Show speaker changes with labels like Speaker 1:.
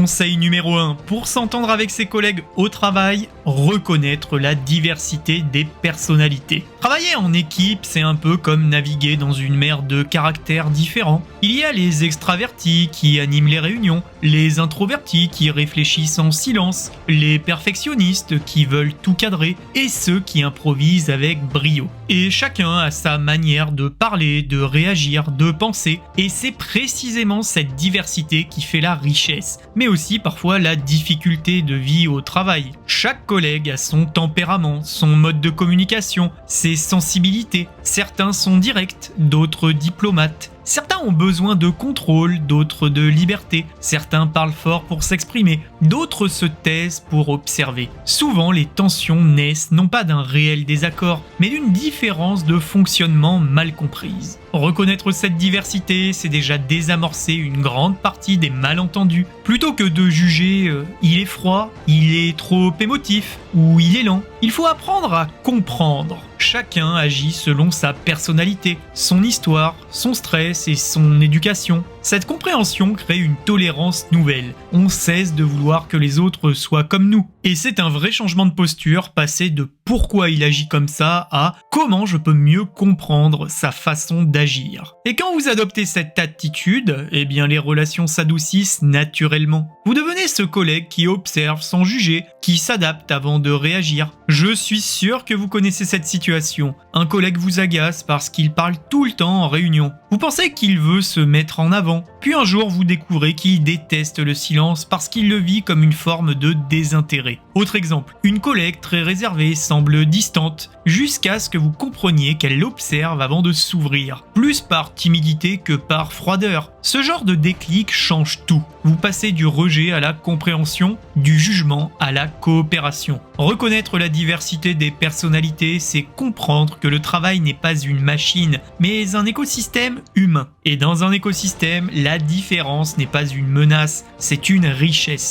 Speaker 1: Conseil numéro 1. Pour s'entendre avec ses collègues au travail, reconnaître la diversité des personnalités. Travailler en équipe, c'est un peu comme naviguer dans une mer de caractères différents. Il y a les extravertis qui animent les réunions, les introvertis qui réfléchissent en silence, les perfectionnistes qui veulent tout cadrer et ceux qui improvisent avec brio. Et chacun a sa manière de parler, de réagir, de penser, et c'est précisément cette diversité qui fait la richesse, mais aussi parfois la difficulté de vie au travail. Chaque collègue a son tempérament, son mode de communication, ses sensibilités. Certains sont directs, d'autres diplomates. Certains ont besoin de contrôle, d'autres de liberté. Certains parlent fort pour s'exprimer, d'autres se taisent pour observer. Souvent, les tensions naissent non pas d'un réel désaccord, mais d'une différence de fonctionnement mal comprise. Reconnaître cette diversité, c'est déjà désamorcer une grande partie des malentendus. Plutôt que de juger il est froid, il est trop émotif ou il est lent, il faut apprendre à comprendre. Chacun agit selon sa personnalité, son histoire, son stress et son éducation. Cette compréhension crée une tolérance nouvelle. On cesse de vouloir que les autres soient comme nous. Et c'est un vrai changement de posture, passer de pourquoi il agit comme ça à comment je peux mieux comprendre sa façon d'agir. Et quand vous adoptez cette attitude, eh bien les relations s'adoucissent naturellement. Vous devenez ce collègue qui observe sans juger, qui s'adapte avant de réagir. Je suis sûr que vous connaissez cette situation. Un collègue vous agace parce qu'il parle tout le temps en réunion. Vous pensez qu'il veut se mettre en avant. Puis un jour, vous découvrez qu'il déteste le silence parce qu'il le vit comme une forme de désintérêt. Autre exemple, une collègue très réservée semble distante jusqu'à ce que vous compreniez qu'elle l'observe avant de s'ouvrir, plus par timidité que par froideur. Ce genre de déclic change tout. Vous passez du rejet à la compréhension, du jugement à la coopération. Reconnaître la diversité des personnalités, c'est comprendre que le travail n'est pas une machine, mais un écosystème humain. Et dans un écosystème, la différence n'est pas une menace, c'est une richesse.